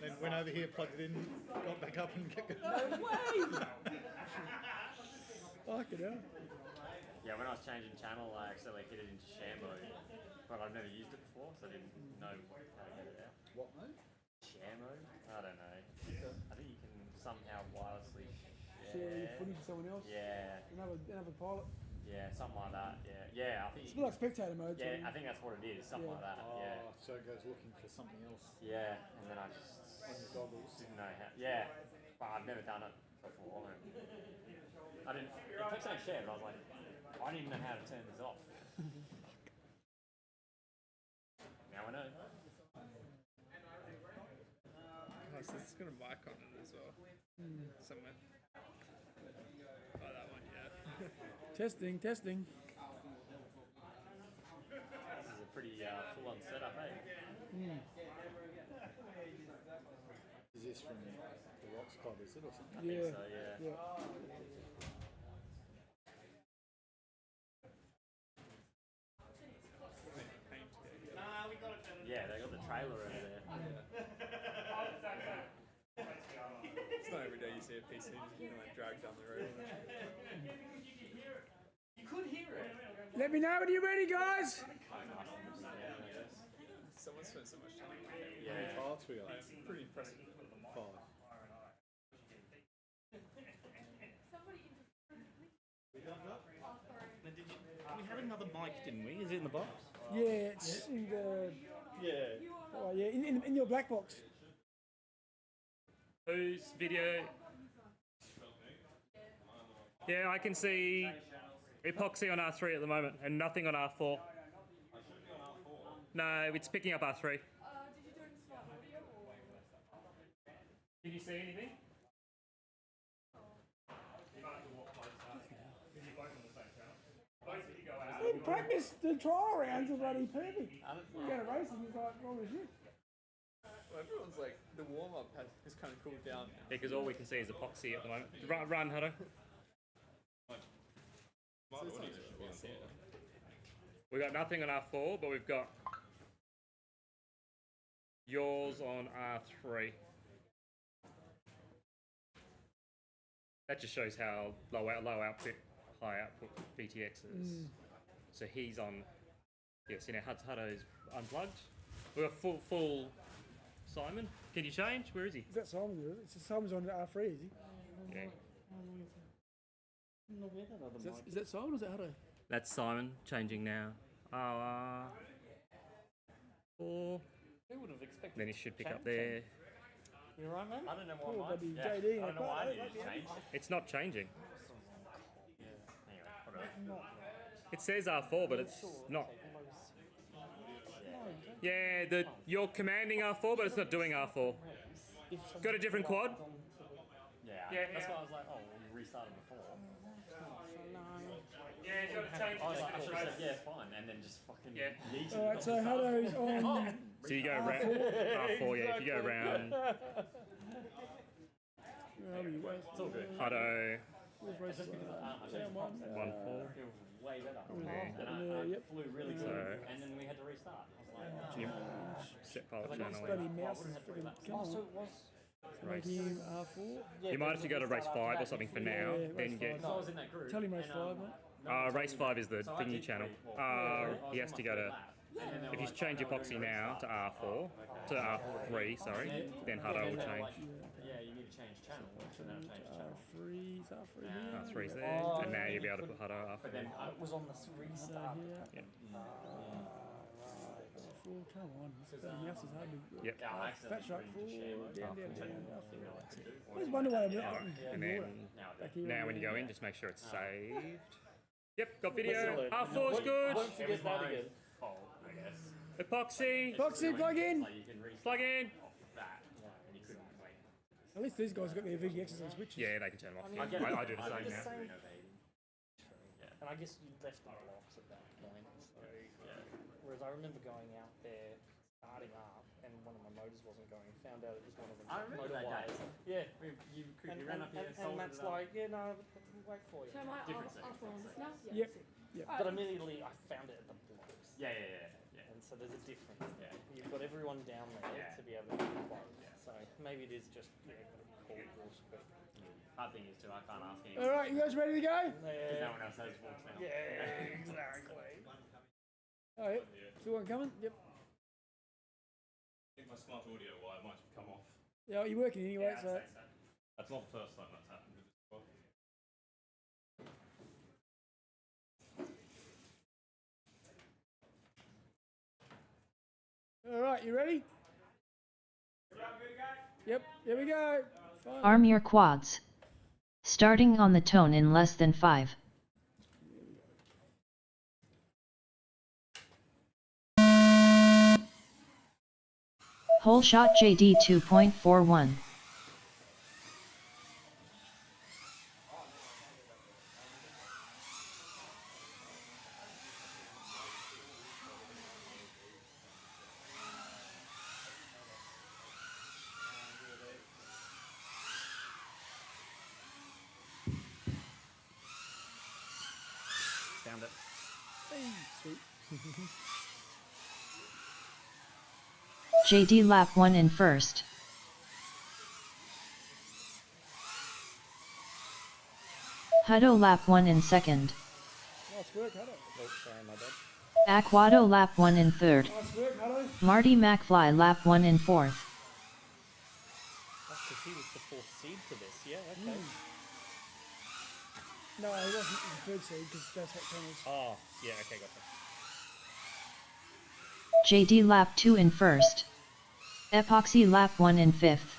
then went over here, plugged it in, got back up and kept going. No way! Fucking hell. Yeah, when I was changing channel, I accidentally hit it into share mode, but I've never used it before, so I didn't know how to get it out. What mode? Share mode? I don't know. I think you can somehow wirelessly Share your share. footage with someone else. Yeah. Another pilot. Yeah, something like that. Yeah. Yeah, I think. It's a bit like spectator mode. Yeah, so I think that's what it is. Something like that. Yeah. Oh, so it goes looking for something else. Yeah, and then I just On your goggles. didn't know how. Yeah, but I've never done it before. I didn't. It kept saying share, but I was like, I didn't know how to turn this off. Now I know. Oh, so it's got a mic on it as well. Somewhere. Oh, that one, yeah. Testing. This is a pretty full-on setup, eh? Is this from the Rocks Club, is it, or something? I think so, yeah. Yeah, they got the trailer over there. It's not every day you see a PC just being like dragged down the road. You could hear it. Let me know when you're ready, guys. Someone spent so much time on it. Yeah. How many parts we got? Pretty impressive. 5. We had another mic, didn't we? Is it in the box? Yeah, it's in the. Yeah. Oh yeah, in your black box. Whose video? Yeah, I can see epoxy on R3 at the moment and nothing on R4. No, it's picking up R3. Did you see anything? In practice, the trial rounds are bloody perfect. You go to racing, it's like, oh shit. Well, everyone's like, the warm up has kind of cooled down. Yeah, because all we can see is epoxy at the moment. Run, Hutto. We got nothing on R4, but we've got yours on R3. That just shows how low output, high output VTX is. So he's on. Yeah, see now Hutto's unplugged. We got full Simon. Can you change? Where is he? Is that Simon? Simon's on R3, is he? Yeah. Is that Simon or is that Hutto? That's Simon changing now. Four. Who would have expected? Then he should pick up there. You right, man? I don't know Oh, why. bloody Yeah. JD. I don't know why I didn't change. It's not changing. Anyway, whatever. It says R4, but it's not. Yeah, you're commanding R4, but it's not doing R4. Got a different quad? Yeah, that's why I was like, oh, well, you restarted before. Yeah, it's got to change. I was like, I should have said, yeah, fine, and then just fucking yeeted it. Alright, so Hutto's on. So you go around R4, yeah. If you go around It's all good. Hutto, Where's race? 1-4. Feels way better. Yeah. And I Yep. flew really So- good, and then we had to restart. I was like, Yep. Set pilot Bloody channel. mouse is freaking come on. Race. Make him R4. You might have to go to race 5 or something for now. Yeah, Then you get. so I was in that group. Tell him race and, 5, mate. Race 5 is the thingy channel. He has to go to. If you change epoxy now to R4, to R3, sorry, then Hutto will change. Yeah, you need to change channel. So then I changed channel. R3's here. R3's there, and now you'll be able to put Hutto But R4. then it was on the restart. Yeah. R4, come on. This bloody mouse is hard to. Yep. Yeah, I accidentally Fat shark put it into 4, share mode. down, R4. R4. I just wonder why I'm not. And then Back here. now when you go in, just make sure it's saved. Yep, got video. R4's good. Won't forget that again. Fault, I guess. Epoxy. Epoxy, plug in. Like you can restart Plug in. off that, and you couldn't wait. At least these guys got their VGXs and switches. Yeah, they can turn them off. I get I it. do the I same do the now. same. And I guess you left the blocks at that point. So, whereas I remember going out there, starting up, and one of my motors wasn't going. Found out it was one of the I remember motor that day. wires. Yeah, you ran up here and and sold Matt's it up. like, yeah, no, we'll wait for you. So am I Different off on this now? Yep. Yep. But immediately I found it at the blocks. Yeah. And so there's a difference. Yeah. You've got everyone down there Yeah. to be able to get the quotes. So maybe it is just called real quick. Hard thing is too, I can't ask anyone. Alright, you guys ready to go? Because no one else has walks now. Yeah, exactly. Alright, see one coming? Yep. I think my smart audio wire might have come off. Yeah, you're working anyway, so. That's not the first time that's happened with this quad. Alright, you ready? Yep, here we go. Fine. Arm your quads. Starting on the tone in less than 5. Whole shot JD 2.41. Found it. Hey, sweet. JD lap 1 in first. Hutto lap 1 in second. Nice work, Hutto. Oh, sorry, my bad. Aquado lap 1 in third. Nice work, Hutto. Marty McFly lap 1 in fourth. That's because he was the fourth seed to this, yeah, okay. No, he wasn't the third seed because that's what channels. Oh, yeah, okay, gotcha. JD lap 2 in first. Epoxy lap 1 in fifth.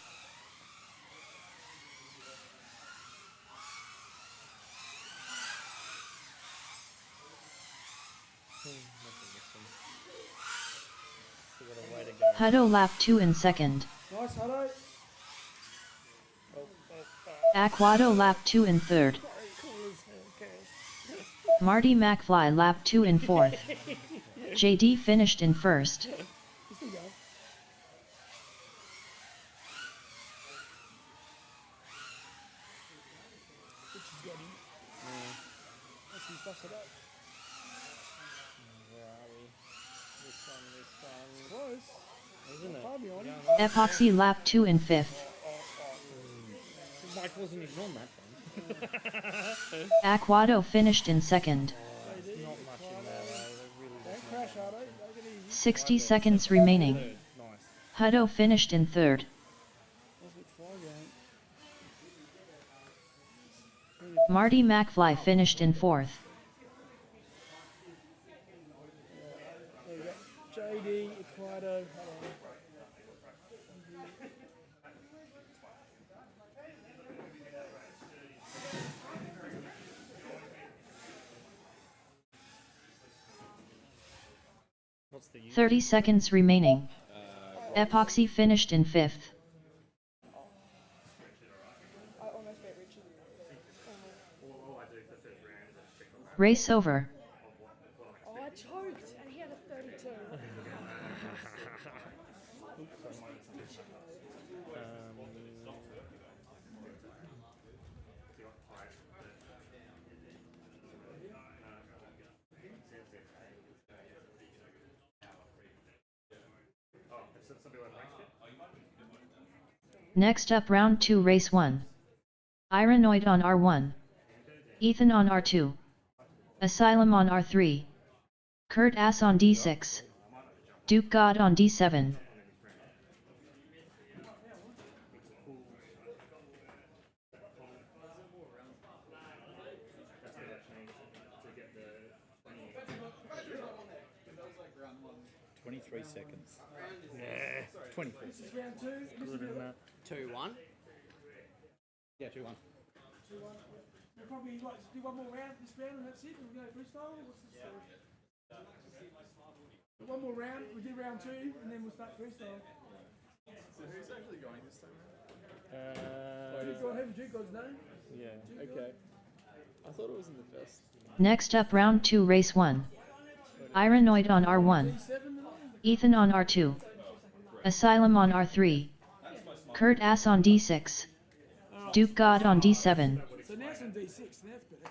Hutto lap 2 in second. Nice, Hutto. Aquado lap 2 in third. Marty McFly lap 2 in fourth. JD finished in first. Close. Isn't it? Far behind him. Epoxy lap 2 in 5th. Mike wasn't even on that one. Aquado finished in 2nd. There's not much in there though. There really Don't crash, Ardo. Take it easy. 60 seconds remaining. Nice. Hutto finished in 3rd. That's what fly going. Marty McFly finished in 4th. There you go. JD, Aquado. 30 seconds remaining. Epoxy finished in 5th. Race over. Oh, I choked, and he had a 32. Next up round 2 race 1. Ironoid on R1. Ethan on R2. Asylum on R3. Kurt Ass on D6. Duke God on D7. Seconds. Yeah. 24 This is seconds. round 2. Good in that. 2-1. Yeah, 2-1. We'll probably like do one more round this round and that's it. We'll go freestyle. What's the story? One more round. We do round 2 and then we'll start freestyle. So who's actually going this time? Duke God, have Duke God's name. Yeah. Okay. I thought it was in the first. Next up round 2 race 1. Ironoid on R1. Ethan on R2. Asylum on R3. Kurt Ass on D6. Duke God on D7. So now it's on D6, now it's better.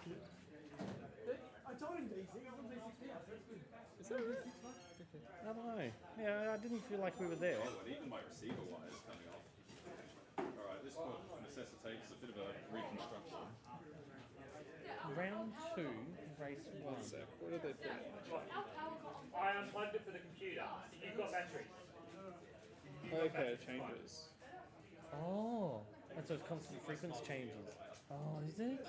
I told him D6, it's on D6 now, so that's good. Is that right? I don't know. Yeah, I didn't feel like we were there. Even my receiver wire is coming off. Alright, this one necessitates a bit of a reconstruction. Round 2, race 1. What did they put in? I unplugged it for the computer. You've got batteries. Okay, it changes. Oh, and so it's constant frequency changes. Oh, is it?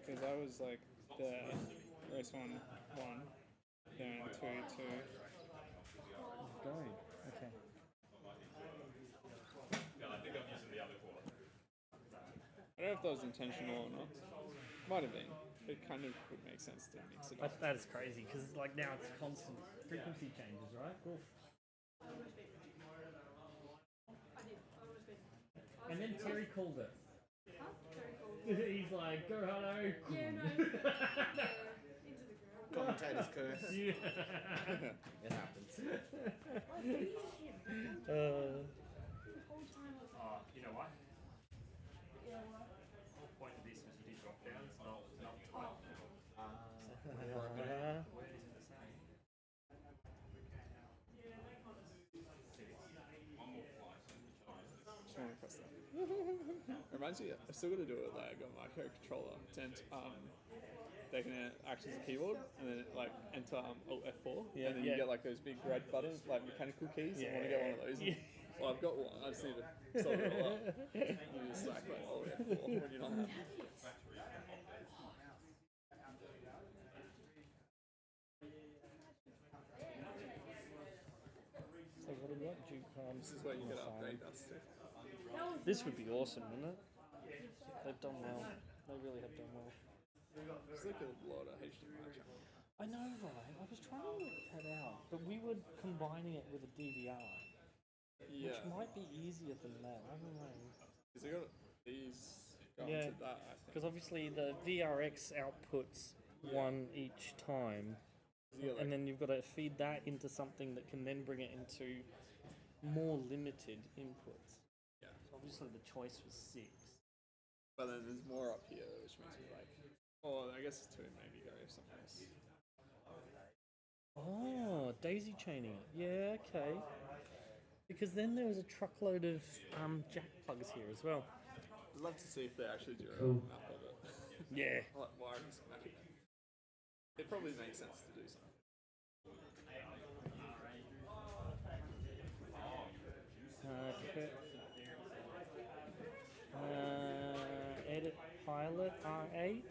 Because I was like there, race 1, 1, then 2, 2. Go. Okay. Yeah, I think I'm using the other cord. I don't know if that was intentional or not. Might have been. It kind of would make sense to mix it up. That is crazy because like now it's constant frequency changes, right? Cool. And then Terry called it. He's like, go hello. Yeah, no. Commentator's curse. Yeah. It happens. You know why? The whole point of this was you do drop downs, not tight. Just want to press that. Reminds me, I still got to do it like on my controller. They can act as a keyboard and then like enter Alt F4 and then you get like those big red buttons, like mechanical keys. I want to get one of those. Well, I've got one. I just need to solve it all up. You just like Alt F4 when you're not happy. So what do you want, Duke? This is where you get upgrade us to. This would be awesome, wouldn't it? They've done well. They really have done well. There's like a lot of HDMI channels. I know, right? I was trying to work that out, but we were combining it with a DVR, which might be easier than that. I don't know. Because they got these going to that, I think. Because obviously the VRX outputs one each time, and then you've got to feed that into something that can then bring it into more limited inputs. Yeah. So obviously the choice was 6. But then there's more up here, which makes me like, oh, I guess it's 2, maybe go something else. Oh, daisy chaining it. Yeah, okay. Because then there was a truckload of jack plugs here as well. I'd love to see if they actually do a Cool. map of it. Yeah. Like wiring schematic. It probably makes sense to do something. Edit pilot R8.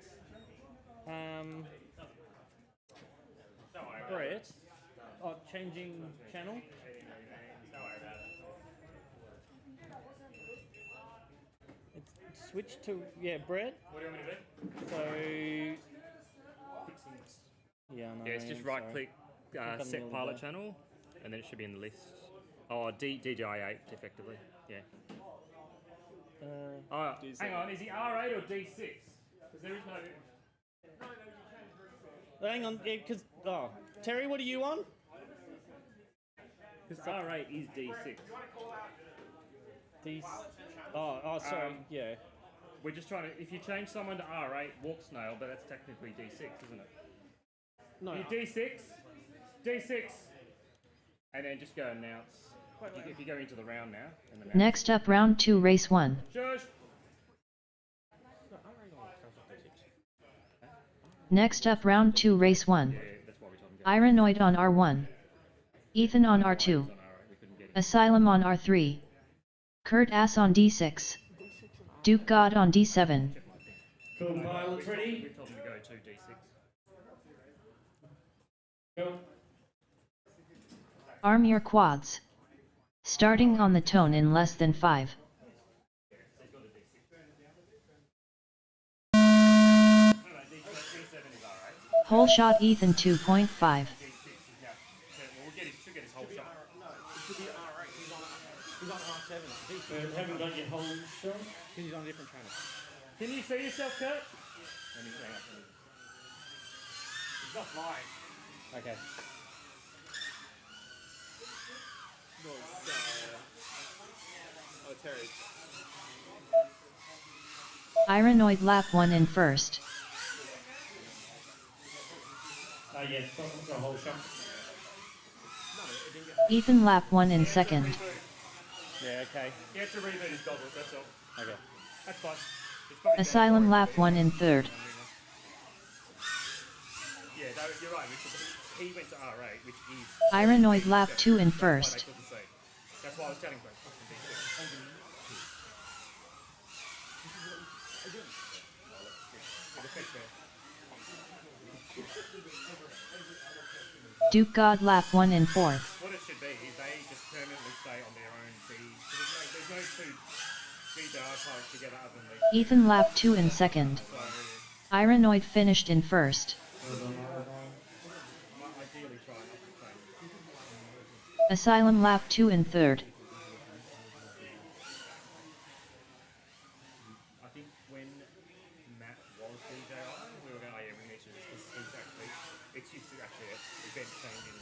Brett. Oh, changing channel. It's switched to Brett. What do you want me to do? So yeah, no, Yeah, it's just I'm right sorry. click, I think I'm set nearly pilot there. channel, and then it should be in the list. Oh, DJI 8 effectively. Yeah. Oh, hang on, is he R8 or D6? Because there is no. Hang on, because Terry, what are you on? Because R8 is D6. Sorry, yeah. We're just trying to. If you change someone to R8, walk snail, but that's technically D6, isn't it? No. You D6, D6, and then just go announce. If you go into the round now, and announce. Next up, round 2, race 1. Shush. Next up, round 2, race 1. Ironoid on R1. Ethan on R2. Asylum on R3. Kurt Ass on D6. Duke God on D7. Cool, pilots ready? We told him to go to D6. Go. Arm your quads. Starting on the tone in less than 5. Whole shot Ethan 2.5. We'll get his whole shot. No, it should be R8. He's on R7. Haven't got your whole shot? He's on a different channel. Can you see yourself, Kurt? He's not flying. Okay. Terry. Ironoid lap 1 in first. Yes, got a whole shot. Ethan lap 1 in second. Yeah, okay. He has to reboot his goggles, that's all. Okay. That's fine. It's probably Asylum lap 1 in third. Yeah, no, you're right. He went to R8, which is. Ironoid lap 2 in first. That's why I was telling him. Duke God lap 1 in fourth. What it should be is they just permanently stay on their own B. There's no two BDR pilots together other than these. Ethan lap 2 in second. Ironoid finished in first. Ideally try not to play. Asylum lap 2 in third. I think when Matt was DJI, we were going, oh yeah, we need to, it's actually, it's used to actually event changing